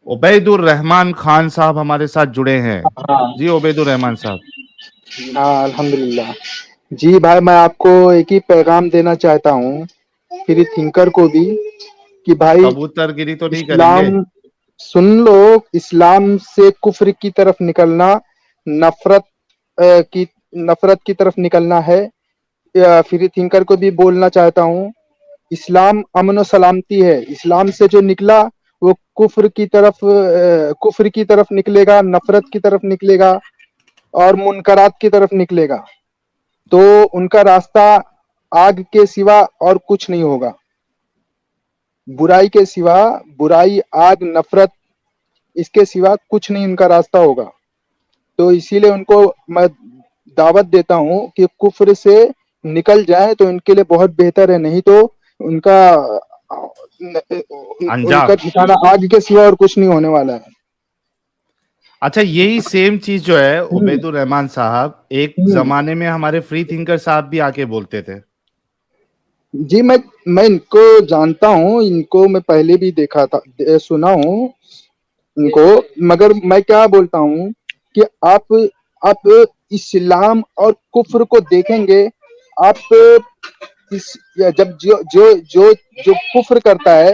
عبید الرحمان خان صاحب ہمارے ساتھ جڑے ہیں. ہاں جی عبید الرحمان صاحب. ہاں الحمدللہ. جی بھائی میں آپ کو ایک ہی پیغام دینا چاہتا ہوں فری تھنکر کو بھی کہ بھائی کبوتر گیری تو نہیں کریں اسلام گے؟ سن لو. اسلام سے کفر کی طرف نکلنا نفرت کی نفرت کی طرف نکلنا ہے. فری تھنکر کو بھی بولنا چاہتا ہوں اسلام امن و سلامتی ہے. اسلام سے جو نکلا وہ کفر کی طرف نکلے گا, نفرت کی طرف نکلے گا اور منکرات کی طرف نکلے گا. تو ان کا راستہ آگ کے سوا اور کچھ نہیں ہوگا. برائی کے سوا, برائی, آگ, نفرت, اس کے سوا کچھ نہیں ان کا راستہ ہوگا. تو اسی لیے ان کو میں دعوت دیتا ہوں کہ کفر سے نکل جائیں تو ان کے لیے بہت بہتر ہے. نہیں تو ان کا انجام. ٹھکانا آگ کے سوا اور کچھ نہیں ہونے والا ہے. اچھا یہی سیم چیز جو ہے ہ عبید الرحمان صاحب ایک ہ زمانے میں ہمارے فری تھنکر صاحب بھی آ کے بولتے تھے. جی میں ان کو جانتا ہوں. ان کو میں پہلے بھی دیکھا تھا, سنا ہوں ان کو. مگر میں کیا بولتا ہوں کہ آپ اسلام اور کفر کو دیکھیں گے. آپ جب جو کفر کرتا ہے,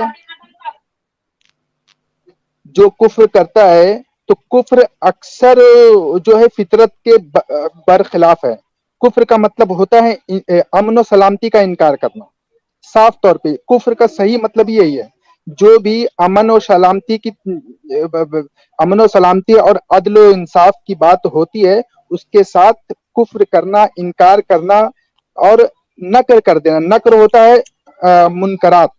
جو کفر کرتا ہے تو کفر اکثر جو ہے فطرت کے برخلاف ہے. کفر کا مطلب ہوتا ہے امن و سلامتی کا انکار کرنا. صاف طور پہ کفر کا صحیح مطلب یہی ہے. جو بھی امن و سلامتی اور عدل و انصاف کی بات ہوتی ہے اس کے ساتھ کفر کرنا, انکار کرنا اور نکر کر دینا. نکر ہوتا ہے منکرات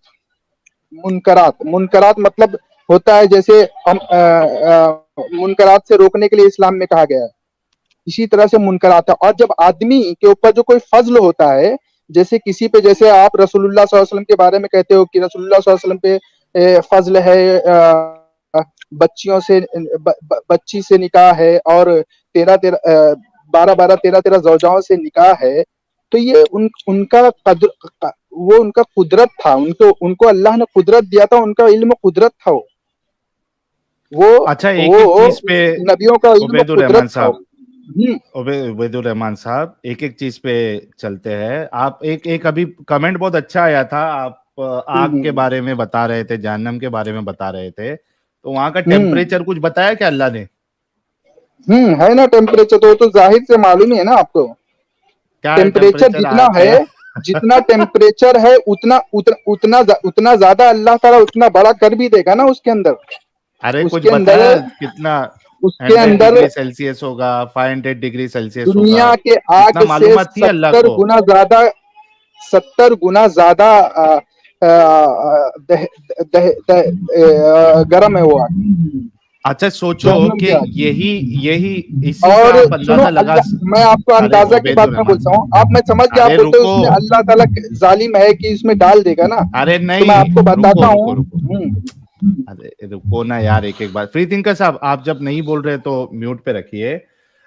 مطلب ہوتا ہے جیسے منکرات سے روکنے کے لیے اسلام میں کہا گیا ہے. اسی طرح سے منکرات ہے. اور جب آدمی کے اوپر جو کوئی فضل ہوتا ہے, جیسے کسی پہ, جیسے آپ رسول اللہ صلی اللہ علیہ وسلم کے بارے میں کہتے ہو کہ رسول اللہ صلی اللہ علیہ وسلم پہ فضل ہے, بچی سے نکاح ہے اور 12 زوجاؤں سے نکاح ہے. تو یہ ان کا وہ ان کا قدرت تھا. ان کو اللہ نے قدرت دیا تھا. ان کا علم قدرت تھا. اچھا ایک ایک وہ چیز پہ نبیوں کا علم عبید الرحمان قدرت تھا. صاحب, عبید الرحمان صاحب ایک ایک چیز پہ چلتے ہیں. آپ ایک ابھی کمنٹ بہت اچھا آیا تھا. آپ آگ کے بارے میں بتا رہے تھے, جہنم کے بارے میں بتا رہے تھے. تو وہاں کا ٹیمپریچر کچھ بتایا کیا اللہ نے؟ ہے نا ٹیمپریچر. تو ظاہر سے معلوم ہی ہے نا آپ کو. کیا ہے ٹیمپریچر جتنا آگ ہے, کا؟ جتنا ٹیمپریچر ہے اتنا زیادہ اللہ تعالی اتنا بڑا کر بھی دے گا نا اس کے اندر. ارے اس کچھ کے اندر بتایا کتنا؟ اس کے 100 اندر ڈگری سیلسیس ہوگا, 500 ڈگری سیلسیس ہوگا, دنیا کے اتنا آگ سے معلومات تھی اللہ کو؟ 70 گنا زیادہ گرم ہے وہ آگ. اچھا سوچو جہنم کہ کی آگ. یہی اسی سے اور آپ سنو اندازہ لگا. اللہ, میں آپ کو ارے اندازہ کی عبید بات میں الرحمان بولتا ہوں. صاحب, آپ میں سمجھ کے آپ ارے بولتے ہو اس رکو, میں اللہ تعالی ظالم ہے کہ اس میں ڈال دے گا نا. ارے تو میں نہیں, آپ کو رکو بتاتا رکو ہوں. رکو, ارے رکو نا یار, ایک ایک بار. فری تھنکر صاحب آپ جب نہیں بول رہے تو میوٹ پہ رکھیے.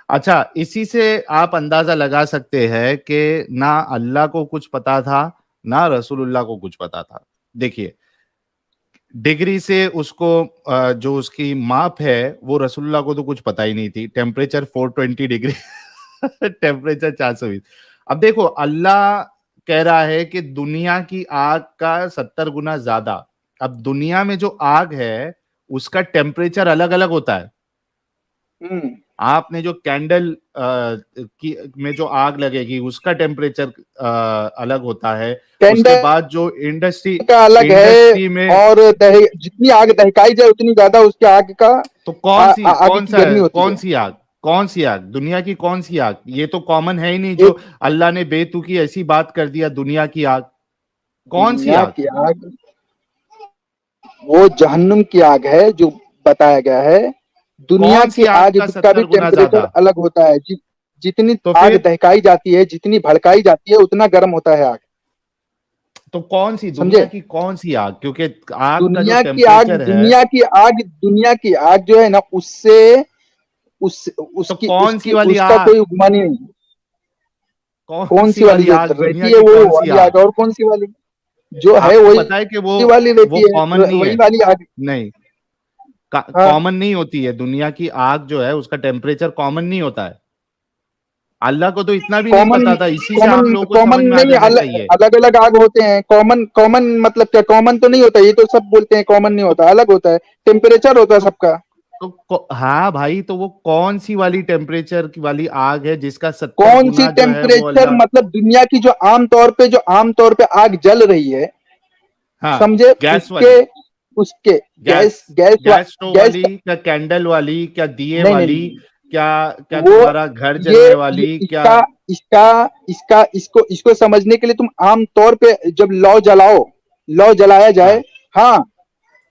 اچھا اسی سے آپ اندازہ لگا سکتے ہیں کہ نہ اللہ کو کچھ پتا تھا, نہ رسول اللہ کو کچھ پتا تھا. دیکھیے ڈگری سے اس کو جو اس کی ماپ ہے وہ رسول اللہ کو تو کچھ پتا ہی نہیں تھی. Temperature 420 degree temperature 420. اب دیکھو اللہ کہہ رہا ہے کہ دنیا کی آگ کا 70 گنا زیادہ. اب دنیا میں جو آگ ہے اس کا ٹیمپریچر الگ الگ ہوتا ہے. آپ نے جو کینڈل میں جو آگ لگے گی اس کا ٹیمپریچر الگ ہوتا ہے. اس کے کینڈل بعد جو کا الگ ہے, انڈسٹری میں, اور جتنی آگ دہکائی جائے اتنی زیادہ اس کے آگ کا تو آگے کی گرمی ہوتی ہے. کون سی آگ, دنیا کی کون سی آگ؟ یہ تو کامن ہے ہی نہیں جو ایک اللہ نے بے تکی ایسی بات کر دیا. دنیا کی آگ کون سی دنیا آگ؟ کی آگ وہ جہنم کی آگ ہے جو بتایا گیا ہے. دنیا کون کی سی آگ کا بھی 70 گنا ٹیمپریچر زیادہ؟ الگ ہوتا ہے. جتنی تو آگ پھر دہکائی جاتی ہے, جتنی بھڑکائی جاتی ہے, اتنا گرم ہوتا ہے آگ. تو کون سی سمجھے؟ دنیا کی کون سی آگ؟ کیونکہ آگ کا جو دنیا کی آگ ٹیمپریچر ہے, دنیا کی آگ جو ہے نا اس سے تو کون سی والی اس کا آگ؟ کوئی گمان ہی نہیں. کون سی والی جو آگ دنیا رہتی ہے کی وہ کون سی والی آگ, اور کون سی والی جو ہے آپ کو وہی پتا ہے کہ والی وہ رہتی ہے, کامن نہیں وہی ہے. والی آگ. نہیں कॉमन नहीं होती है, दुनिया की आग जो है उसका टेम्परेचर कॉमन नहीं होता है। अल्लाह को तो इतना भी नहीं कॉमन पता था, इसी से कॉमन आप लोगों को कॉमन समझ में आ नहीं, जाना अलग चाहिए। अलग अलग आग होते हैं। कॉमन कॉमन मतलब क्या? कॉमन तो नहीं होता, ये तो सब बोलते हैं कॉमन नहीं होता, अलग होता है, टेम्परेचर होता है तो सबका। हाँ भाई, तो वो कौन सी वाली टेम्परेचर की वाली आग है जिसका 70 कौन सी गुना जो है वो टेम्परेचर? अल्लाह। मतलब दुनिया की जो आम तौर पे आग जल रही है, हाँ, समझे? गैस उसके वाली, उसके गैस, गैस स्टोव गैस वाली, क्या कैंडल वाली, क्या दिए नहीं नहीं वाली, नहीं, क्या क्या वो तुम्हारा घर ये, जलने वाली, क्या? इसका इसका इसका इसको समझने के लिए तुम आम तौर पे जब लौ जलाया जाए, हाँ हाँ,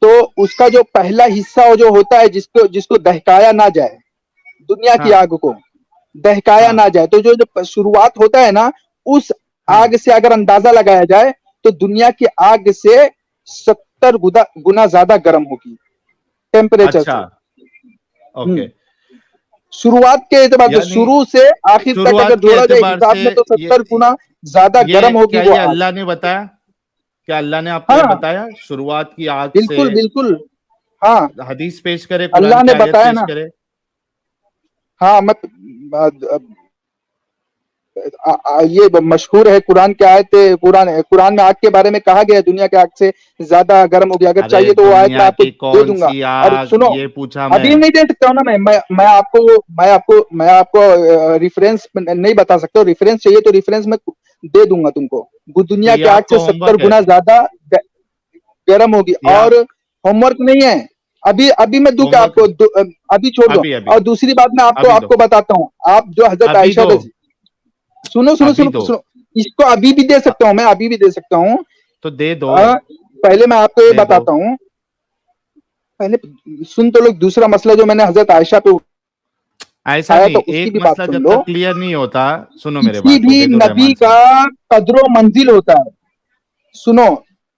तो उसका जो पहला हिस्सा वो जो होता है, जिसको जिसको दहकाया ना जाए, दुनिया की हाँ आग को दहकाया हाँ ना जाए, तो जो जो शुरुआत होता है ना, उस हाँ। आग से अगर अंदाजा लगाया जाए तो दुनिया की आग से 70 गुना ज्यादा गर्म होगी टेम्परेचर अच्छा, से। ओके। शुरुआत के एतबार से, यानी शुरू से आखिर तक अगर शुरुआत के जोड़ा जाए एतबार हिसाब से में, तो ये 70 गुना ज्यादा गर्म होगी क्या वो ये आग। अल्लाह ने बताया? क्या अल्लाह ने आपको ये हाँ, बताया शुरुआत की आग से? बिल्कुल बिल्कुल। हाँ, हदीस पेश करे, कुरान अल्लाह की ने आयत बताया पेश ना। करे। हाँ, ये मशहूर है, कुरान की आयत, कुरान में आग के बारे में कहा गया है दुनिया के आग से ज्यादा गर्म होगी। अगर अरे चाहिए तो वो आयत मैं दुनिया आपको की दे कौन दूंगा। सी और आग, सुनो, ये पूछा अभी मैं। नहीं दे सकता हूँ ना मैं आपको रेफरेंस नहीं बता सकता हूँ। रेफरेंस चाहिए तो रेफरेंस मैं दे दूंगा तुमको। वो तो दुनिया ये की आग से आपका 70 होमवर्क है। गुना ज्यादा गर्म होगी। ये और आप होमवर्क नहीं है, अभी अभी मैं दूं क्या होमवर्क आपको? अभी छोड़ दो। अभी अभी और दूसरी बात मैं आपको अभी दो, आपको बताता हूँ, आप जो हजरत अभी आयशा दो, रजी, सुनो सुनो अभी सुनो दो। सुनो, इसको अभी भी दे अ- सकता हूँ, मैं अभी भी दे सकता हूँ। तो दे दो, पहले मैं आपको ये दे दो। बताता हूँ, पहले सुन तो लो। दूसरा मसला जो मैंने हजरत आयशा पे ऐसा उठाया, नहीं, तो उसकी एक भी बात मसला सुन जब लो। तक क्लियर नहीं होता, सुनो मेरे किसी बात, भी उबैदुर नबी रहमान का साहब। कद्रो मंजिल होता है, सुनो।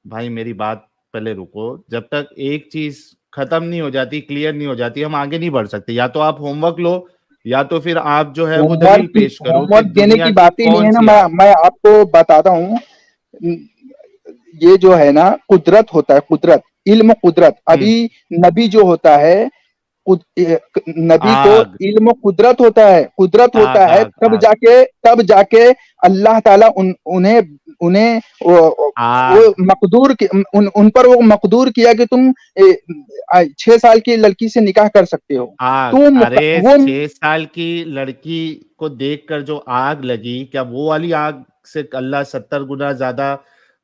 भाई मेरी बात पहले रुको, जब तक एक चीज खत्म नहीं हो जाती, क्लियर नहीं हो जाती, हम आगे नहीं बढ़ सकते। या तो आप होमवर्क लो, या तो फिर आप जो है वो दलील होमवर्क पेश करो कि होमवर्क देने दुनिया की की बात ही नहीं कौन है ना, सी आग। मैं आपको बताता हूँ। ये जो है ना, कुदरत होता है, कुदरत, इल्म कुदरत। हम्म। अभी नबी जो होता है, नबी को आग, इल्म कुदरत होता आग, है, आग, आग, तब जाके अल्लाह ताला उन्हें उन्हें वो आग, मकदूर उन पर वो मकदूर किया कि तुम 6 साल की लड़की से निकाह कर सकते हो। आग। तो अरे वो 6 साल की लड़की को देखकर जो आग लगी, क्या वो वाली आग से अल्लाह 70 गुना ज्यादा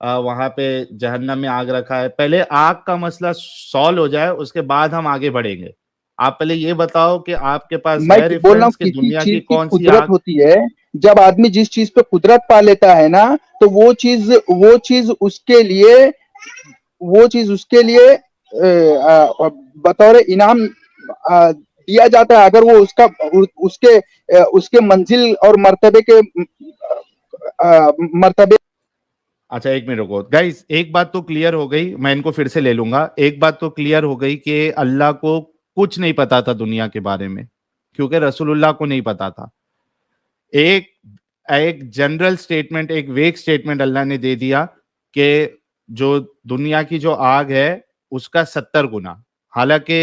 वहां पे जहन्नम में आग रखा है? पहले आग का मसला सॉल्व हो जाए, उसके बाद हम आगे बढ़ेंगे। आप पहले ये बताओ कि आपके पास मैं है बोल रहा हूँ, रेफरेंस कि किसी दुनिया की चीज की कौन सी कुदरत आग? होती है, जब आदमी जिस चीज पे कुदरत पा लेता है ना, तो वो चीज उसके लिए बतौर इनाम दिया जाता है, अगर वो उसके मंजिल और मर्तबे। अच्छा, एक मिनट रुको गाइस, एक बात तो क्लियर हो गई, मैं इनको फिर से ले लूंगा। एक बात तो क्लियर हो गई कि अल्लाह को कुछ नहीं पता था दुनिया के बारे में, क्योंकि रसूलुल्लाह को नहीं पता था। एक एक जनरल स्टेटमेंट, एक वेग स्टेटमेंट अल्लाह ने दे दिया कि जो दुनिया की जो आग है उसका 70 गुना। हालांकि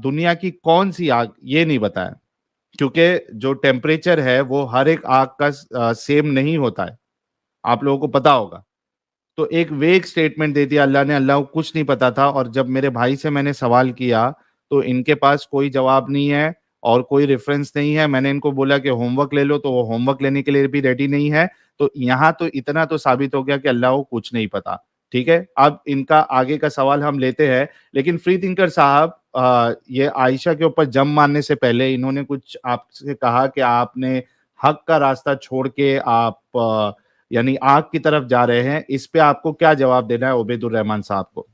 दुनिया की कौन सी आग ये नहीं बताया, क्योंकि जो टेम्परेचर है वो हर एक आग का सेम नहीं होता है, आप लोगों को पता होगा। तो एक वेग स्टेटमेंट दे दिया अल्लाह ने, अल्लाह को कुछ नहीं पता था। और जब मेरे भाई से मैंने सवाल किया तो इनके पास कोई जवाब नहीं है और कोई रेफरेंस नहीं है। मैंने इनको बोला कि होमवर्क ले लो, तो वो होमवर्क लेने के लिए भी रेडी नहीं है। तो यहाँ तो इतना तो साबित हो गया कि अल्लाह को कुछ नहीं पता। ठीक है, अब इनका आगे का सवाल हम लेते हैं। लेकिन फ्री थिंकर साहब, ये आयशा के ऊपर जम मारने से पहले इन्होंने कुछ आपसे कहा कि आपने हक का रास्ता छोड़ के आप यानी आग की तरफ जा रहे हैं। इस पे आपको क्या जवाब देना है उबैदुर रहमान साहब को?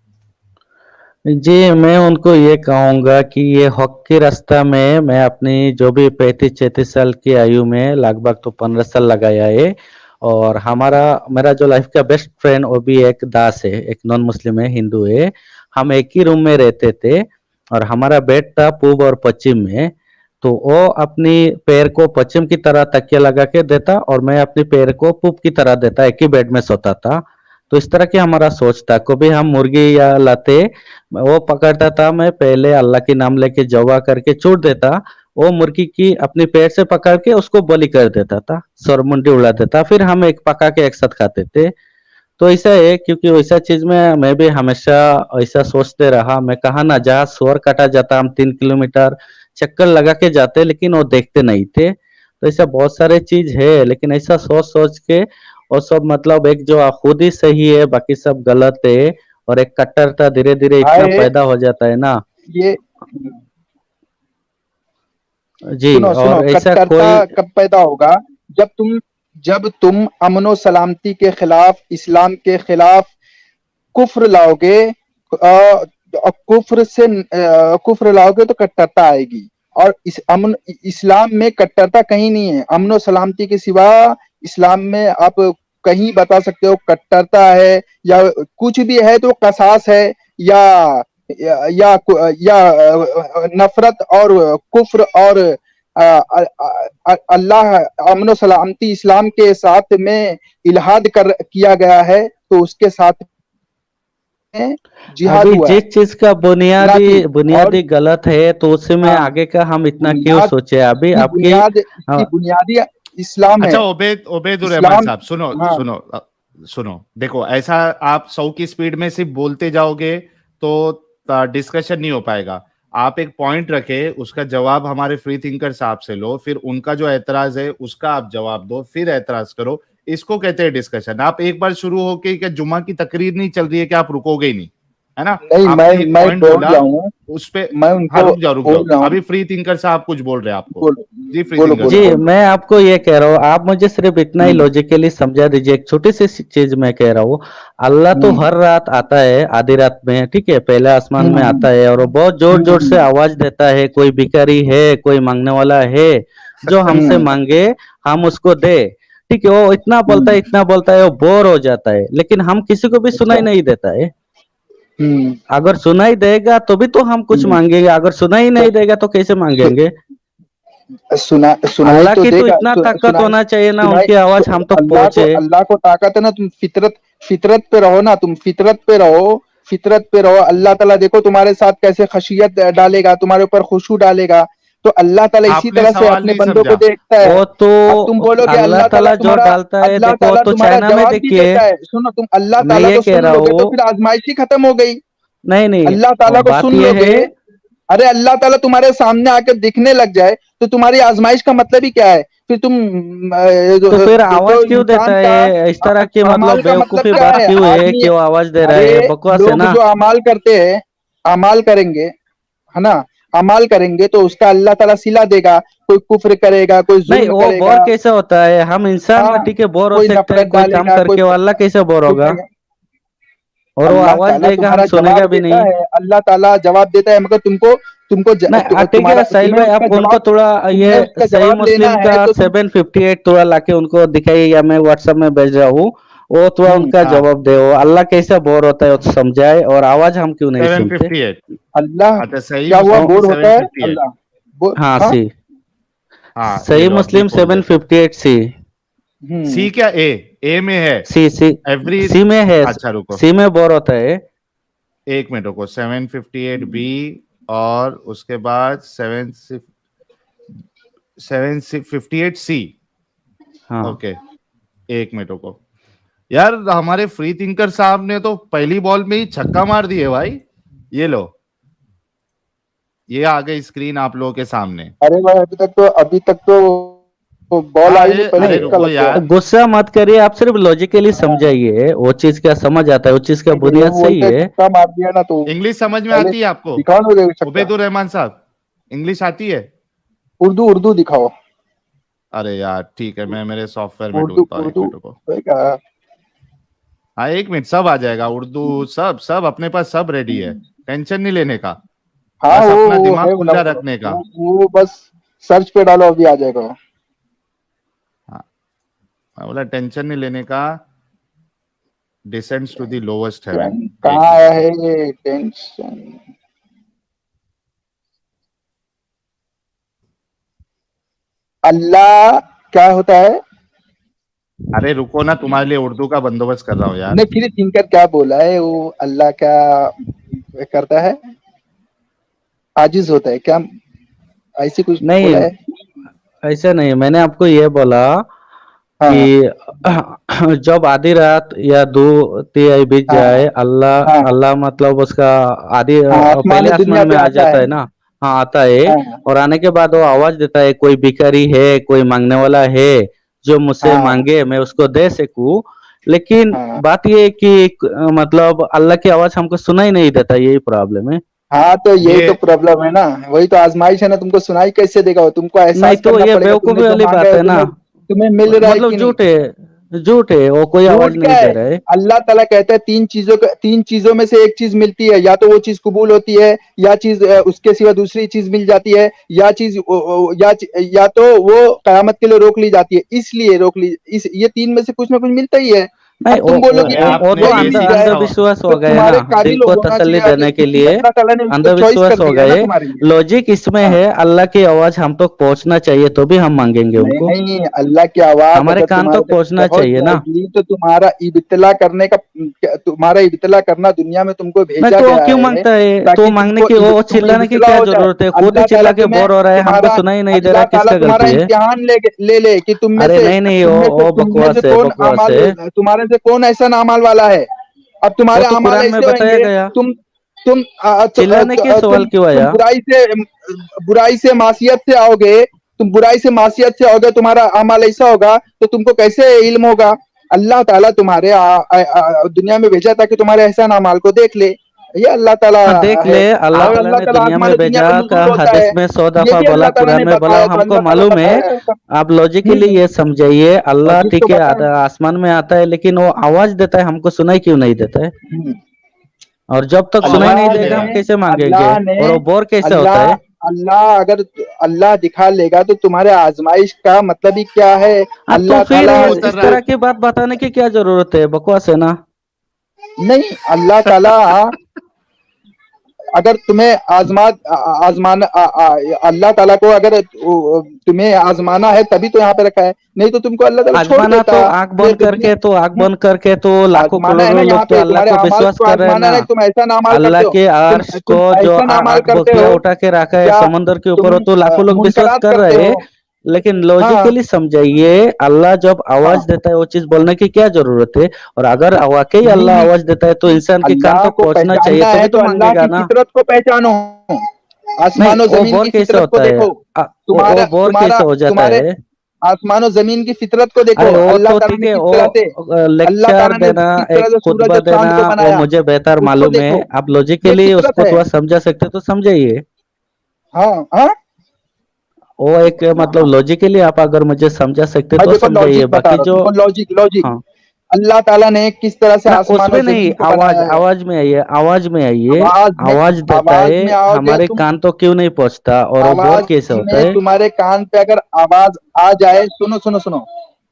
जी, मैं उनको ये कहूँगा कि ये हक के रास्ता में मैं अपनी जो भी 35-36 साल की आयु में लगभग तो 15 साल लगाया है। और मेरा जो लाइफ का बेस्ट फ्रेंड वो भी एक दास है, एक नॉन मुस्लिम है, हिंदू है। हम एक ही रूम में रहते थे और हमारा बेड था पूर्व और पश्चिम में। तो वो अपनी पैर को पश्चिम की तरह तकिया लगा के देता और मैं अपने पैर को पूर्व की तरह देता, एक ही बेड में सोता था। तो इस तरह की हमारा सोच था। कभी हम मुर्गी या लाते, वो पकड़ता था, मैं पहले अल्लाह के नाम लेके जवा करके छोड़ देता, वो मुर्गी की अपनी पेट से पकड़ के उसको बलि कर देता था, सरमुंडी उड़ा देता, फिर हम एक पका के एक साथ खाते थे। तो ऐसा है, क्योंकि वैसा चीज में मैं भी हमेशा ऐसा सोचते रहा। मैं कहा ना, जहाँ सुअर काटा जाता हम 3 किलोमीटर चक्कर लगा के जाते, लेकिन वो देखते नहीं थे। तो ऐसा बहुत सारे चीज है, लेकिन ऐसा सोच सोच के वो सब, मतलब एक जो खुद ही सही है बाकी सब गलत है, और एक कट्टरता धीरे धीरे इतना भाई पैदा हो जाता है ना। ये जी। सुनो सुनो, और ऐसा कट्टरता कोई, कब पैदा होगा? जब तुम अमन व सलामती के खिलाफ, इस्लाम के खिलाफ कुफ्र लाओगे, कुफ्र लाओगे तो कट्टरता आएगी। और इस्लाम में कट्टरता कहीं नहीं है। अमन व सलामती के सिवा इस्लाम में आप कहीं बता सकते हो कट्टरता है या कुछ भी है तो कसास है, या नफरत और कुफ्र और अल्लाह, अमन व सलामती इस्लाम के साथ में इल्हाद किया गया है, तो उसके साथ में जिहाद अभी हुआ है, जिस चीज का ना बुनियादी कि। और बुनियादी गलत है, तो उसमें हाँ, आगे का हम इतना क्यों बुनियाद सोचे? अभी इसकी आपकी बुनियाद अ, इसकी बुनियादी इस्लाम है। अच्छा ओबेद रहमान इस्लाम। साहब, सुनो हाँ। सुनो सुनो, देखो ऐसा आप 100 की स्पीड में सिर्फ बोलते जाओगे तो डिस्कशन नहीं हो पाएगा। आप एक पॉइंट रखे, उसका जवाब हमारे फ्री थिंकर साहब से लो, फिर उनका जो एतराज है उसका आप जवाब दो, फिर एतराज करो। इसको कहते हैं डिस्कशन। आप एक बार शुरू होके क्या जुम्मा की तकरीर नहीं चल रही है कि आप रुकोगे ही नहीं, है ना? नहीं, आपने एक मैं पॉइंट बोल बोला, रहा हूँ, उस पे, मैं हाँ उनको रुक बोल जाओ, रहा हूँ। अभी फ्री थिंकर साहब कुछ बोल रहे हैं आपको। बोलो जी फ्री बोलो थिंकर बोलो जी, साहब। बोलो। मैं आपको ये कह रहा हूँ, आप मुझे सिर्फ इतना ही हम्म लॉजिकली समझा दीजिए। एक छोटी सी चीज मैं कह रहा हूँ। अल्लाह तो हम्म हर रात आता है, आधी रात में, ठीक है, पहले आसमान में हम्म आता है, और वो बहुत जोर जोर से हम्म आवाज देता है। कोई भिखारी है, कोई मांगने वाला है, जो हमसे हम्म मांगे हम उसको दे, ठीक है। वो हम्म, इतना बोलता है, वो बोर हो जाता है, लेकिन हम किसी को भी अच्छा। सुनाई नहीं देता है। हम्म अगर सुनाई देगा तो भी तो हम कुछ हम्म। मांगेंगे, अगर सुनाई तो नहीं देगा तो कैसे सु, मांगेंगे? सुनाई अल्लाह तो की तो देगा। इतना ताकत सुनाई होना चाहिए ना, सुनाई उनकी आवाज हम तक पहुंचे। अल्लाह को ताकत है ना। तुम फितरत फितरत पे रहो ना, तुम फितरत पे रहो, फितरत पे रहो। अल्लाह ताला देखो तुम्हारे साथ कैसे खशियत डालेगा, तुम्हारे ऊपर खुशू डालेगा। तो अल्लाह ताला इसी आपने तरह से सवाल अपने नहीं बंदों को समझा। देखता है। वो तो अब तुम बोलोगे अल्लाह ताला जो डालता है, अल्लाह देखो, वो ताला तो तुम्हारा चाइना में जवाब भी देखिए। देता है। सुनो, तुम अल्लाह मैं ताला ये को कह सुन रहा लोगे तो हूँ, फिर आजमाइशी खत्म हो गई। नहीं नहीं, अल्लाह ताला को बात सुन ये लोगे, है। अरे अल्लाह ताला तुम्हारे सामने आकर दिखने लग जाए तो तुम्हारी आजमाइश का मतलब ही क्या है? फिर तुम तो फिर तो आवाज क्यों देता इंसान का है? इस तरह की अमाल मतलब का मतलब बेवकूफी क्या बात है क्यों है आदमी? कि वो आवाज दे रहा अरे है? बकवास है लोग ना। जो अमाल करते हैं, अमाल करेंगे, है ना, अमाल करेंगे तो उसका अल्लाह ताला सिला देगा। कोई कुफ्र करेगा, कोई नहीं, जुल्म वो करेगा, बोर कैसे होता है? हम इंसान हाँ, मट्टी के बोर हो कोई सकते हैं नफरत कोई काम डालेगा, करके, वो अल्लाह कैसे बोर कोई होगा? करेगा। और वो अल्लाह आवाज ताला देगा, हम तुम्हारा सुनेगा जवाब भी देता नहीं। है, अल्लाह ताला जवाब देता है, मगर तुमको तुमको नहीं, ठीक है तुम्हारा साहिल तुम्हें भाई, उसका आप उनको जवाब, थोड़ा ये तुम्हें उसका सही जवाब लेना मुस्लिम का है तो तुम। 758 थोड़ा लाके उनको दिखाइए, या मैं व्हाट्सएप में भेज रहा हूँ। वो थोड़ा उनका हाँ जवाब दे, वो अल्लाह कैसे बोर होता है वो तो समझाए, और आवाज हम क्यों नहीं सुनते। 758। अल्लाह अच्छा सही क्या हुआ, मुस्लिम ओ, की बोर होता है 758। अल्लाह? हाँ हाँ। सी, हाँ ये सही लो अभी मुस्लिम खोल सेवन देता हूँ। फिफ्टी एट सी। सी हम्म क्या, ए में है सी सी एवरी। सी में है। अच्छा रुको, सी में बोर होता है। एक मिनट रुको, 758 बी, और उसके बाद 758 सी। हाँ, ओके, एक मिनट रुको। यार हमारे फ्री थिंकर साहब ने तो पहली बॉल में ही छक्का मार दिए भाई। ये लो, ये आ गई स्क्रीन आप लोगों के सामने। अरे भाई, अभी तक तो बॉल आई नहीं, पहले अरे छक्का रुको लग गया। यार। गुस्सा मत करिए, आप सिर्फ लॉजिकली हाँ, समझाइए, वो चीज क्या समझ आता है, वो चीज का नहीं नहीं, बुनियाद वो सही बोलते हैं है। छक्का मार दिया ना, तो इंग्लिश समझ में पहले आती है आपको? दिखाओ ना उधर छक्का। उबैदुर रहमान साहब, इंग्लिश आती है? उर्दू उर्दू दिखाओ। अरे यार ठीक है, मैं मेरे सॉफ्टवेयर में उर्दू ढूंढता हूँ, एक उर्दू मिनट को। होगा। हाँ एक मिनट, सब आ जाएगा, उर्दू सब सब अपने पास सब रेडी है। टेंशन नहीं लेने का, हाँ, बस अपना वो दिमाग है वो खुला रखने का। वो बस सर्च पे डालो, अभी आ जाएगा। हाँ, मैं बोला टेंशन नहीं लेने का। Descends to the lowest heaven. एक कहाँ मिनट आया रुको। है ये टेंशन? अल्लाह क्या होता है? अरे रुको ना, तुम्हारे लिए उर्दू का बंदोबस्त कर रहा हूँ यार। नहीं, फ्री थिंकर क्या बोला है? वो अल्लाह क्या करता है? आजिज होता है क्या? ऐसे कुछ नहीं, बोला है? ऐसा नहीं, मैंने आपको ये बोला हाँ कि जब आधी रात या दो तिहाई बीत हाँ जाए, अल्लाह हाँ अल्लाह मतलब उसका आधी हाँ, आसमान पहले दुनिया आसमान में पे आ आता जाता है। है ना। हाँ, आता है। हाँ और आने के बाद वो आवाज देता है, कोई भिखारी है, कोई मांगने वाला है, जो मुझसे हाँ मांगे मैं उसको दे सकूं। लेकिन हाँ बात ये है कि मतलब अल्लाह की आवाज हमको सुनाई नहीं देता, यही प्रॉब्लम है। हाँ, तो यही ये तो प्रॉब्लम है ना, वही तो आजमाइश है ना। तुमको सुनाई कैसे देगा वो? तुमको नहीं एहसास तो करना ये पड़ेगा, तुमने बेवकूफी जो वाली मांगा बात है है ना, तुम्हें तुम्हें मिल रहा है मतलब कि नहीं। झूठ है, वो कोई झूठ आवाज क्या नहीं दे है? रहा है। अल्लाह ताला कहता है तीन चीजों में से एक चीज मिलती है, या तो वो चीज कबूल होती है, या चीज उसके सिवा दूसरी चीज मिल जाती है, या चीज या तो वो कयामत के लिए रोक ली जाती है, इसलिए रोक ली। ये तीन में से कुछ ना कुछ मिलता ही है। नहीं, अब तुम बोलोगे अरे कि वो आपने तो यही मिल बेसिक जाए, अंधविश्वास तो हो गए ना, तुम्हारे काबिल दिल को होना तसल्ली चाहिए देने के क्योंकि लिए अल्लाह ताला ने उसको चॉइस अंधविश्वास कर हो दिया है ना गए। तुम्हारे लिए। लॉजिक इसमें हाँ। है, अल्लाह की आवाज हम तक पहुंचना चाहिए तो भी हम मांगेंगे नहीं उनको। नहीं, अल्लाह की आवाज हमारे अगर कान तुम्हारे तक तक पहुंचना पहुंच चाहिए ना। जाएगी तो तुम्हारा इब्तिला करना दुनिया में तुमको नहीं भेजा तो वो गया क्यों है मांगता है? तो ताकि मांगने की, वो तुम चिल्लाने की इब्तिला क्या हो जाए। जरूरत है? खुद ही अल्लाह ताला चिल्ला के तुम्हें बोर हो रहा है, हमको तुम्हारा सुनाई नहीं दे अल्लाह रहा, ताला किसका तुम्हारा गलती है? इम्तिहान ले कि अरे नहीं नहीं, वो तुम में से बकवास है, कौन बकवास अमाल, है। तुम्हारे से कौन ऐसा अमाल वाला है। अब वो तुम्हारे तो अमाल कुरान में ऐसे बताया होंगे, गया। चिल्लाने के सवाल क्यों तुम आया? बुराई से मासियत से आओगे, तुम बुराई से मासियत से आओगे, तुम्हारा अमल ऐसा होगा तो तुमको कैसे इल्म होगा? अल्लाह ताला तुम्हारे दुनिया में भेजा ताकि तुम्हारे एहसान अमाल को देख ले। ये अल्लाह ताला हाँ देख है। ले, अल्लाह और ताला अल्लाह ने ताला दुनिया आसमान में दुनिया भेजा पर का नुज़ूल होता है, हदीस में 100 ये दफा भी बोला, अल्लाह ताला कुरान ने में बोला, बताया, तो हमको अल्लाह ताला मालूम है। बताया है। आप लॉजिकली ये समझाइए, अल्लाह लॉजिक तो ठीक है बता। आसमान में आता है, लेकिन वो आवाज देता है, हमको सुनाई क्यों नहीं देता है? हम्म। और जब तक सुनाई नहीं आवाज क्यों देगा दे हम रहा है? कैसे मांगेंगे? अल्लाह ने और वो बोर कैसे होता अल्लाह है? अल्लाह अगर अल्लाह दिखा लेगा तो तुम्हारे आजमाइश का मतलब ही क्या है? हाँ तो अल्लाह फिर ताला उतर इस रहा जिसको तरह की बात बताने की क्या जरूरत है? बकवास है ना। नहीं, अल्लाह ताला अगर तुम्हें आजमाना अल्लाह ताला को अगर तुम्हें आजमाना है तभी तो यहाँ पे रखा है, नहीं तो तुमको अल्लाह ताला छोड़ आजमाना देता तो ये दुनिया। आंख बंद करके तो लाखों आजमाना है ना, करोड़ों यहाँ लोग तो पे अल्लाह तुम्हारे को अमाल विश्वास को कर रहे हैं आजमाना ना। है। तुम ऐसा ना अमाल अल्लाह करते हो, के अर्श को तुम जो ऐसा ना अमाल आंख करते बखिया हो, उठा के रखा है या समंदर के ऊपर, तुम वो तो लाखों लोग विश्वास मुनकरात कर करते रहे हो। हैं। लेकिन हाँ लॉजिकली समझाइए, अल्लाह जब हाँ। आवाज देता है वो चीज बोलने की क्या जरूरत है? और अगर वाकई नहीं अल्लाह नहीं, आवाज देता है तो इंसान के कान अल्लाह तक को पहुंचना चाहिए पहचानना तो है भी तो तो अल्लाह मांगेगा की ना। फितरत को पहचानो। नहीं, आसमान और वो जमीन बोर की कैसे फितरत को होता है? देखो। वो तुम्हारा बोर तुम्हारा कैसे हो जाता तुम्हारे है? आसमान और जमीन की फितरत को देखो। अरे वो अल्लाह तो ताला ठीक ने है, किस वो तरह से अल्लाह लेक्चर ताला ने देना, किस तरह एक से सूरज खुतबा और चांद देना, को वो बनाया, मुझे बेहतर उसको मालूम है। देखो। आप ये लॉजिकली फितरत उसको है। थोड़ा समझा सकते तो समझाइए। हाँ हाँ। वो एक मतलब लॉजिकली आप अगर मुझे समझा सकते मैं तो देखो समझाइए, लॉजिक बता बाकी रहा हूँ जो। तुमको, लॉजिक लॉजिक। हाँ अल्लाह ताला ने किस तरह से ना, आसमान और उसमें नहीं, जमीन को आवाज बनाया है। आवाज में आइए, आवाज में आइए। आवाज में आवाज देता आवाज है, में आओगे हमारे तुम। कान तो क्यों नहीं पहुंचता? और वो बोर आवाज कैसे होता में है? तुम्हारे कान पे अगर आवाज आ जाए, सुनो सुनो सुनो,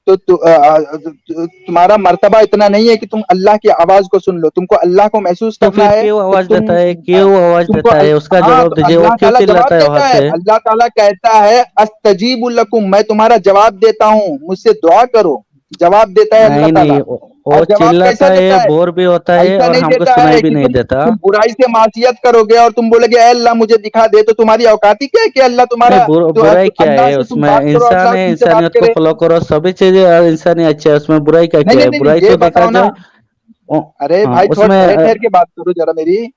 तो तुम्हारा मर्तबा इतना नहीं है कि तुम अल्लाह की आवाज को सुन लो। तुमको अल्लाह को महसूस तो करना फिर है क्यों तो आवाज तुम देता है? क्यों आवाज तुमको देता है? उसका हाँ, जवाब तो दीजिए, वो अल्लाह क्यों ताला जवाब चिल्लाता है वहां देता है। से? अल्लाह ताला कहता है अस्तजीबु लकुम, मैं तुम्हारा जवाब देता हूँ, मुझसे दुआ करो। जवाब देता है अल्लाह नहीं ताला। नहीं, और वो जवाब चिल्लाता कैसा है, देता है? बोर भी होता है ऐसा और नहीं हमको देता सुनाई है भी कि नहीं देता। तुम बुराई से मासियत करोगे और तुम बोलोगे "ऐ अल्लाह मुझे दिखा दे", तो तुम्हारी औकात ही क्या है कि अल्लाह नहीं, तुम्हारा बुराई तो क्या अल्लाह है से तुम उसमें? बात करो, इंसान अल्लाह है, तुमसे बात इंसानियत को करे। फॉलो करो, सभी चीजें इंसानी अच्छी है, उसमें बुराई का नहीं क्या नहीं है? नहीं नहीं, बुराई ये तो देखा बताओ ना। जाए। अरे हाँ भाई थोड़ा उसमें ठहरे ठहर के बात करो जरा, मेरी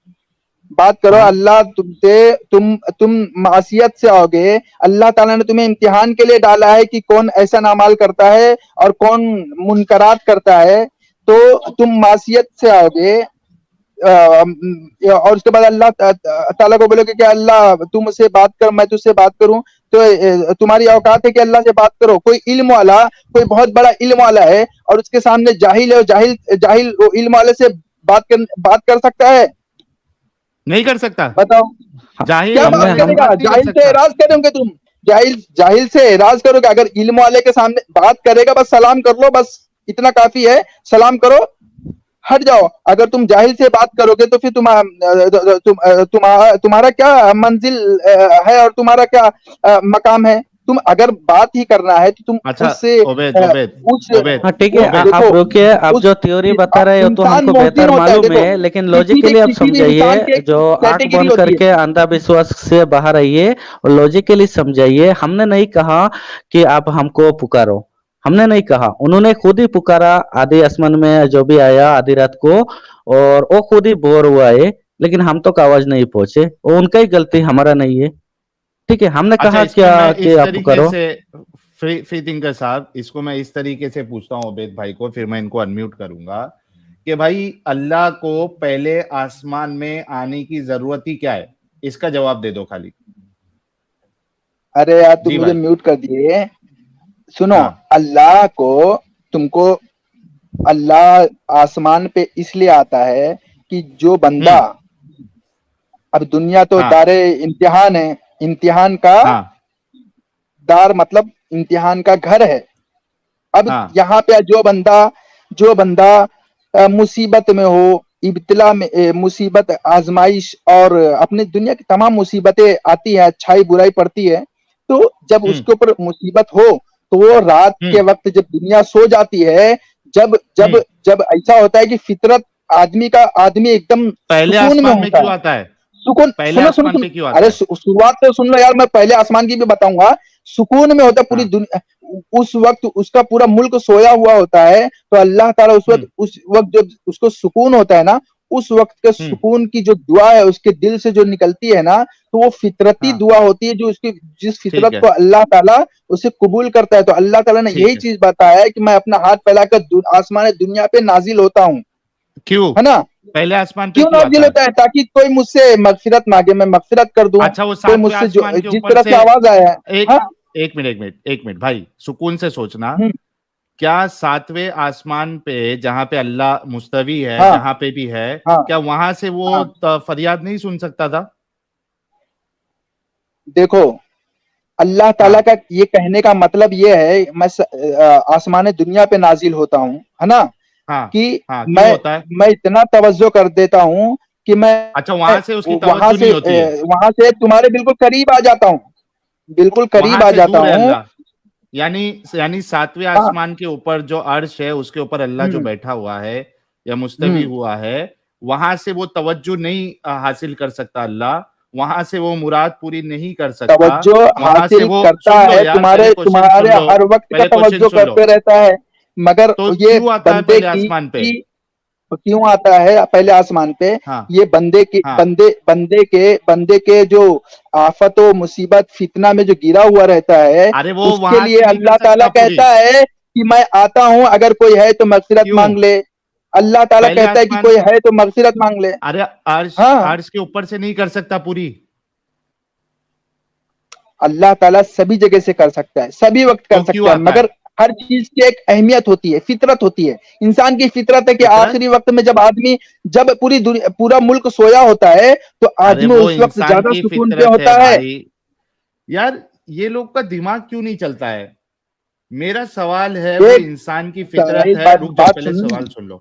बात करो। हाँ अल्लाह तुमसे तुम मासियत से आओगे। अल्लाह ताला ने तुम्हें इम्तिहान के लिए डाला है कि कौन ऐसा नामाल करता है और कौन मुनकरात करता है। तो तुम मासियत से आओगे, और उसके बाद अल्लाह ताला को बोलोगे कि अल्लाह तू मुझसे बात कर, मैं तुझसे बात करूं। तो तुम्हारी औकात है कि अल्लाह से बात करो। कोई इल्म वाला, कोई बहुत बड़ा इल्म वाला है और उसके सामने जाहिल है, और जाहिल जाहिल वो इल्म वाले से बात कर सकता है? नहीं कर सकता। बताओ, जाहिल क्या हमने बात बंदे से हम करेगा? बात नहीं कर जाहिल से सकता। एराज करोगे तुम? जाहिल जाहिल से एराज करोगे? अगर इल्म वाले के सामने बात करेगा, बस सलाम कर लो, बस इतना काफी है। सलाम करो, हट जाओ। अगर तुम जाहिल से बात करोगे तो फिर तुम्हारा क्या मंजिल है और तुम्हारा क्या मकाम है? तुम अगर बात ही करना है तो तुम अच्छा उससे ओबेद अ, ओबेद उस ओबेद हाँ ठीक है, ओबेद आप देखो रुकिए, आप उस जो थ्योरी बता रहे हो तो इंसान हमको मोहसिन बेहतर होता है, मालूम देखो है, लेकिन किसी भी लॉजिकली आप किसी भी इंसान की समझाइए, एक जो आंख कैटेगरी बंद होती है। करके अंधविश्वास से बाहर आइए और लॉजिकली समझाइए। हमने नहीं कहा कि आप हमको पुकारो, हमने नहीं कहा, उन्होंने खुद ही पुकारा आदि आसमान में जो भी आया आधी रात को, और वो खुद ही बोर हुआ है, लेकिन हम तक आवाज नहीं पहुंचे, वो उनका ही गलती, हमारा नहीं है। ठीक है, हमने अच्छा कहा इसमें क्या मैं कि इस आप तरीके पुकारो। से फ्री थिंकर साहब, इसको मैं इस तरीके से पूछता हूँ ओबेद भाई को, फिर मैं इनको अनम्यूट करूंगा कि भाई अल्लाह को पहले आसमान में आने की जरूरत ही क्या है, इसका जवाब दे दो खाली। अरे यार तुम जी मुझे भाई। म्यूट कर दिए। सुनो, हाँ। अल्लाह को तुमको अल्लाह आसमान पे इसलिए आता है कि जो बंदा, हम्म। अब दुनिया तो हाँ दारे इम्तिहान है, इम्तिहान का हाँ दार मतलब इम्तिहान का घर है। अब हाँ। यहाँ पे जो बंदा मुसीबत में हो, इब्तिला में मुसीबत आजमाइश और अपने दुनिया की तमाम मुसीबतें आती है, अच्छाई बुराई पड़ती है, तो जब हम्म उसके ऊपर मुसीबत हो तो वो रात के हम्म वक्त जब दुनिया सो जाती है, जब जब हम्म जब ऐसा होता है कि फितरत आदमी एकदम पहले सुकून में आसमान में होता क्यों है। आता है? सुकून, पहले सुनो सुनो आसमान सुनो, पे क्यों आता अरे है? शुरुआत तो सुन लो यार, मैं पहले आसमान की भी बताऊंगा। सुकून में होता है पूरी हाँ। दुनिया, उस वक्त उसका पूरा मुल्क सोया हुआ होता है, तो अल्लाह ताला हम्म उस वक्त जब उसको सुकून होता है ना, उस वक्त के हम्म। सुकून की जो दुआ है उसके दिल से जो निकलती है ना, तो वो फितरती हाँ दुआ होती है, जो उसकी जिस ठीक फितरत है को अल्लाह ताला उसे कबूल करता है। तो अल्लाह ताला ने ठीक यही है। चीज बताया है कि मैं अपना हाथ फैलाकर आसमान दुनिया पे नाजिल होता हूँ, क्यों है ना। पहले आसमान पे क्यों क्यों नाजिल आता है? होता है? ताकि कोई मुझसे मगफिरत मांगे, मैं मगफिरत कर दूं। अच्छा वो कोई सातवें मुझसे जो आसमान के जिस ऊपर तरह से से आवाज आया है। एक हाँ। एक मिनट भाई, सुकून से सोचना। हम्म, क्या सातवें आसमान पे जहां पे अल्लाह मुस्तवी है, हाँ जहां पे भी है, हाँ क्या वहां से वो हाँ। फरियाद नहीं सुन सकता था? देखो, अल्लाह ताला हाँ का ये कहने का मतलब ये है, मैं आसमान दुनिया पे नाजिल होता हूँ, है ना, हाँ कि हाँ। मैं क्यों होता है? मैं इतना तवज्जो कर देता हूँ कि मैं अच्छा वहां से उसकी वहां तवज्जो नहीं से होती है, वहां से तुम्हारे बिल्कुल करीब आ जाता हूँ, बिल्कुल करीब वहां आ से जाता दूर है हूँ। अल्लाह। यानी यानी सातवें हाँ। आसमान के ऊपर जो अर्श है उसके ऊपर अल्लाह जो हम्म बैठा हुआ है या मुस्तवी हम्म। हुआ है, वहां से वो तवज्जो नहीं हासिल कर सकता अल्लाह, वहां से वो मुराद पूरी नहीं कर सकता। तवज्जो वहां से हासिल वो, करता सुन लो है, यार, तुम्हारे पहले क्वेश्चन तुम्हारे सुन लो, हर वक्त का पहले क्वेश्चन तवज्जो सुन लो। करते रहता है, मगर तो ये क्यों आता है बंदे पहले आसमान पे? की क्यों आता है पहले आसमान पे? हाँ ये बंदे के हाँ। बंदे के जो आफत व मुसीबत फितना में जो गिरा हुआ रहता है, अरे वो उसके वहां लिए से नहीं कर अल्लाह ताला सकता पूरी। कहता है कि मैं आता हूं, अगर कोई है तो मगफिरत क्यों? मांग ले। अल्लाह ताला पहले कहता है कि आसमान, कोई है तो मगफिरत मांग ले। अरे अर्श हाँ, अर्श के ऊपर से नहीं कर सकता पूरी। अल्लाह ताला सभी जगह से कर सकता है, सभी वक्त कर तो क्यों सकता है, आता मगर है? हर चीज की एक अहमियत होती है, फितरत होती है। इंसान की फितरत है कि फितरत? आखिरी वक्त में जब पूरी दुनिया पूरा मुल्क सोया होता है, तो अरे आदमी वो उस वक्त इंसान ज्यादा की सुकून पे फितरत है होता है। भाई। यार ये लोग का दिमाग क्यों नहीं चलता है? मेरा सवाल है, वो एक इंसान की फितरत एक है, बात रुक जाओ बात पहले सुन। सवाल सुन लो,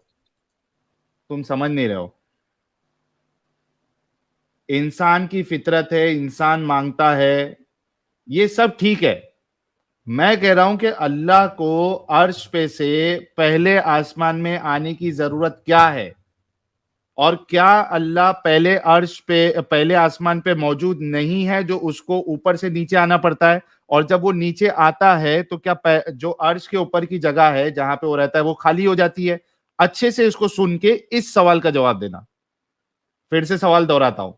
तुम समझ नहीं रहे हो। इंसान की फितरत है, इंसान मांगता है, ये सब ठीक है। मैं कह रहा हूं कि अल्लाह को अर्श पे से पहले आसमान में आने की जरूरत क्या है? और क्या अल्लाह पहले अर्श पे, पहले आसमान पे मौजूद नहीं है, जो उसको ऊपर से नीचे आना पड़ता है? और जब वो नीचे आता है तो क्या जो अर्श के ऊपर की जगह है जहां पे वो रहता है वो खाली हो जाती है? अच्छे से इसको सुन के इस सवाल का जवाब देना। फिर से सवाल दोहराता हूं,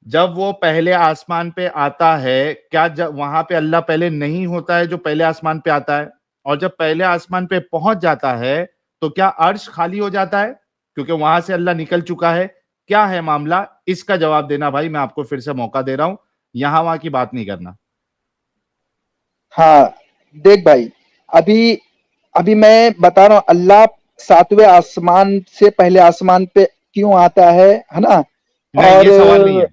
जब वो पहले आसमान पे आता है, क्या जब वहां पे अल्लाह पहले नहीं होता है जो पहले आसमान पे आता है? और जब पहले आसमान पे पहुंच जाता है तो क्या अर्श खाली हो जाता है क्योंकि वहां से अल्लाह निकल चुका है? क्या है मामला, इसका जवाब देना भाई। मैं आपको फिर से मौका दे रहा हूं, यहां वहां की बात नहीं करना। हाँ, देख भाई, अभी अभी मैं बता रहा हूँ, अल्लाह सातवें आसमान से पहले आसमान पे क्यों आता है ना। नहीं और ये सवाल नहीं है,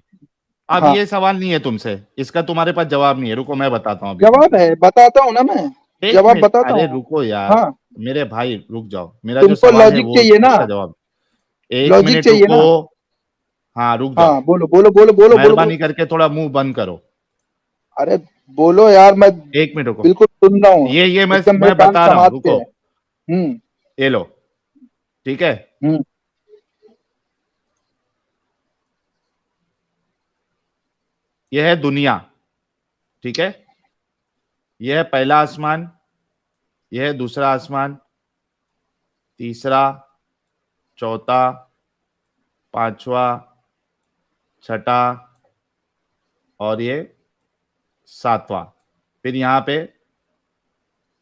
अब हाँ, ये सवाल नहीं है तुमसे, इसका तुम्हारे पास जवाब नहीं है। रुको मैं बताता हूं अभी जवाब तुमको। है, बताता हूँ ना मैं, एक जवाब मिनट, बताता अरे हूँ। रुको यार, हाँ, मेरे भाई रुक जाओ, मेरा जो तुमको सवाल है लॉजिक वो, चाहिए ना, उसका जवाब। एक लॉजिक मिनट चाहिए रुको। ना। हाँ रुक जाओ, हाँ, बोलो बोलो बोलो बोलो बोलो बोलो। मेहरबानी करके थोड़ा मुंह बंद करो। अरे बोलो यार, मैं एक मिनट रुको, बिल्कुल सुन रहा हूँ, ये एकदम मैं मेरे कान बता रहा हूँ, समाप्त रुको, है। ये लो, ठीक है। ये है दुनिया, ठीक है, ये है पहला आसमान, ये है दूसरा आसमान, तीसरा, चौथा, पांचवा, छठा, और ये सातवां। फिर यहाँ पे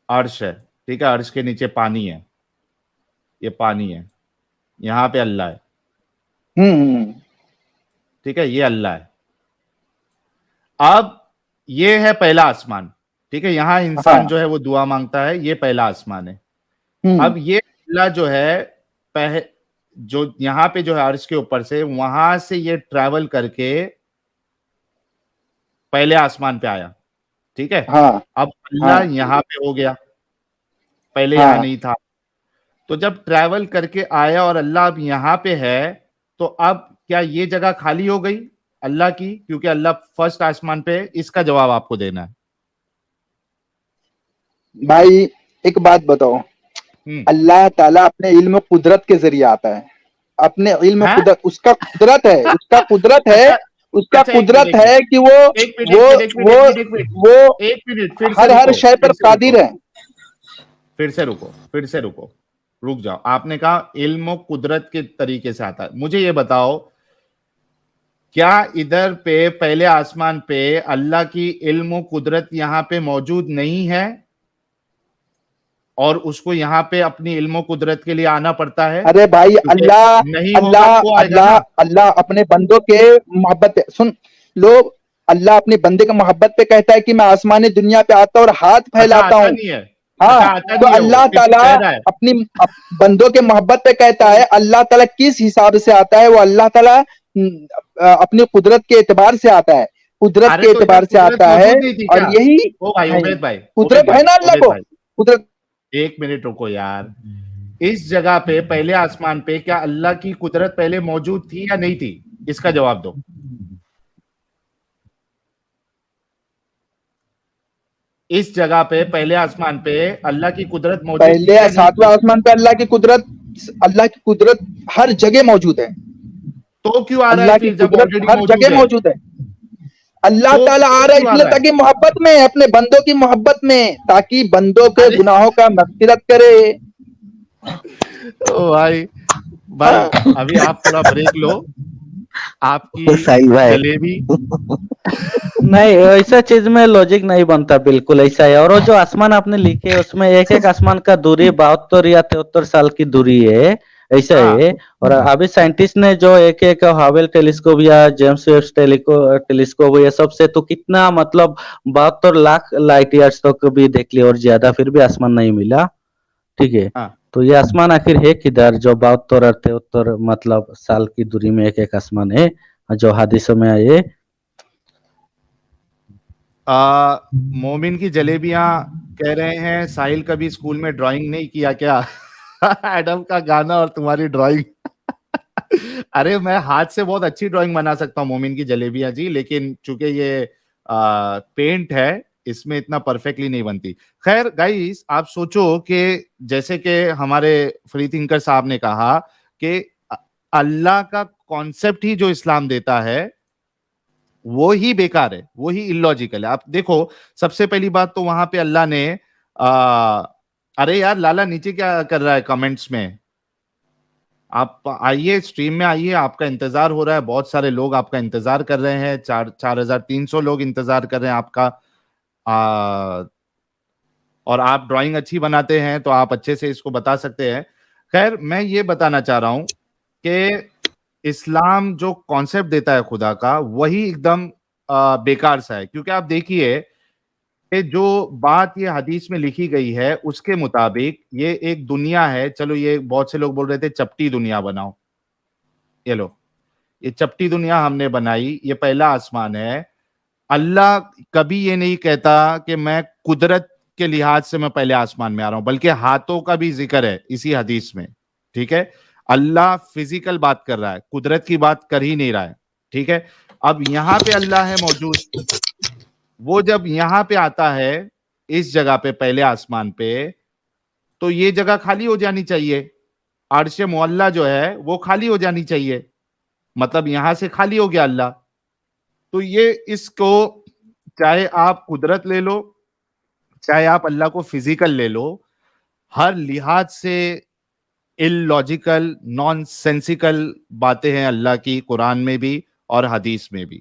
अर्श है, ठीक है, अर्श के नीचे पानी है, ये पानी है, यहाँ पे अल्लाह है, ठीक है, ये अल्लाह है। अब ये है पहला आसमान, ठीक है, यहाँ इंसान जो है वो दुआ मांगता है, ये पहला आसमान है। अब ये अल्लाह जो है जो यहाँ पे जो है अर्श के ऊपर से, वहां से ये ट्रैवल करके पहले आसमान पे आया, ठीक है। अब अल्लाह यहाँ पे हो गया, पहले यहाँ नहीं था। तो जब ट्रैवल करके आया और अल्लाह अब यहाँ पे है, तो अब क्या ये जगह खाली हो गई अल्लाह की, क्योंकि अल्लाह फर्स्ट आसमान पे है? इसका जवाब आपको देना है भाई। एक बात बताओ, अल्लाह ताला अपने इल्म कुदरत के जरिए आता है, अपने इल्म कुदरत, उसका कुदरत है, उसका कुदरत है, उसका कुदरत है कि वो हर शय पर कादिर है। फिर से रुको, रुक जाओ। आपने कहा इल्म कुदरत के तरीके से आता है। मुझे ये बताओ, क्या इधर पे पहले आसमान पे अल्लाह की इल्म कुदरत यहाँ पे मौजूद नहीं है और उसको यहाँ पे अपनी इल्म कुदरत के लिए आना पड़ता है? अरे भाई, अल्लाह अपने बंदों के मोहब्बत पे, सुन लो, अल्लाह अपने बंदे के मोहब्बत पे कहता है कि मैं आसमानी दुनिया पे आता हूँ और हाथ फैलाता हूँ। तो अल्लाह ताला अपनी बंदों के मोहब्बत पे कहता है, अल्लाह ताला किस हिसाब से आता है? वो अल्लाह ताला अपनी कुदरत के एतबार से आता है, कुदरत के एतबार से आता है। और यही कुदरत है ना अल्लाह को, कुदरत। एक मिनट रुको यार, इस जगह पे पहले आसमान पे क्या अल्लाह की कुदरत पहले मौजूद थी या नहीं थी? इसका जवाब दो। इस जगह पे पहले आसमान पे अल्लाह की कुदरत मौजूद, पहले सातवें आसमान पे अल्लाह की कुदरत हर जगह मौजूद है। तो क्यों आ रहा है फिर जब ऑलरेडी हर जगह मौजूद है? अल्लाह ताला आ रहा है इसलिए ताकि मोहब्बत में, अपने बंदों की मोहब्बत में, ताकि बंदों के गुनाहों का मग़फ़िरत करे। ओ भाई अभी आप थोड़ा ब्रेक लो, आपकी जलेबी नहीं, ऐसा चीज में लॉजिक नहीं बनता, बिल्कुल ऐसा है। और वो जो आसमान आपने लिखे उसमें एक एक आसमान का दूरी 72 या 73 साल की दूरी है, ऐसा है। और अभी साइंटिस्ट ने जो एक एक हावेल टेलीस्कोप या जेम्स वेब टेलीस्कोप ये सब से तो कितना मतलब 72 लाख लाइट ईयर्स तक भी देख लिया और ज्यादा, फिर भी आसमान नहीं मिला, ठीक है। तो ये आसमान आखिर है किधर जो 72 और 73 मतलब साल की दूरी में एक एक आसमान है जो हादिसों में आए? मोमिन की जलेबियां कह रहे हैं, साहिल कभी स्कूल में ड्राइंग नहीं किया क्या? एडम का गाना और तुम्हारी ड्राइंग। अरे मैं हाथ से बहुत अच्छी ड्राइंग बना सकता हूँ मोमिन की जलेबियां जी, लेकिन चूंकि ये पेंट है इसमें इतना परफेक्टली नहीं बनती। खैर गाइस, आप सोचो कि जैसे कि हमारे फ्री थिंकर साहब ने कहा कि अल्लाह का कॉन्सेप्ट ही जो इस्लाम देता है वो ही बेकार है, वो ही इलॉजिकल है। आप देखो, सबसे पहली बात तो वहां पे अल्लाह ने अरे यार लाला नीचे क्या कर रहा है कमेंट्स में? आप आइए, स्ट्रीम में आइए, आपका इंतजार हो रहा है, बहुत सारे लोग आपका इंतजार कर रहे हैं, 4300 लोग इंतजार कर रहे हैं आपका। और आप ड्राइंग अच्छी बनाते हैं तो आप अच्छे से इसको बता सकते हैं। खैर, मैं ये बताना चाह रहा हूं कि इस्लाम जो कॉन्सेप्ट देता है खुदा का, वही एकदम बेकार सा है। क्योंकि आप देखिए कि जो बात ये हदीस में लिखी गई है उसके मुताबिक ये एक दुनिया है। चलो, ये बहुत से लोग बोल रहे थे चपटी दुनिया बनाओ, ये लो, ये चपटी दुनिया हमने बनाई, ये पहला आसमान है। अल्लाह कभी ये नहीं कहता कि मैं कुदरत के लिहाज से मैं पहले आसमान में आ रहा हूं, बल्कि हाथों का भी जिक्र है इसी हदीस में, ठीक है। अल्लाह फिजिकल बात कर रहा है, कुदरत की बात कर ही नहीं रहा है, ठीक है। अब यहां पे अल्लाह है मौजूद, وہ جب یہاں پہ آتا ہے اس جگہ پہ پہلے آسمان پہ تو یہ جگہ خالی ہو جانی چاہیے, عرش معلیٰ جو ہے وہ خالی ہو جانی چاہیے, مطلب یہاں سے خالی ہو گیا اللہ. تو یہ اس کو چاہے آپ قدرت لے لو چاہے آپ اللہ کو فزیکل لے لو, ہر لحاظ سے illogical, نان سینسیکل باتیں ہیں اللہ کی قرآن میں بھی اور حدیث میں بھی.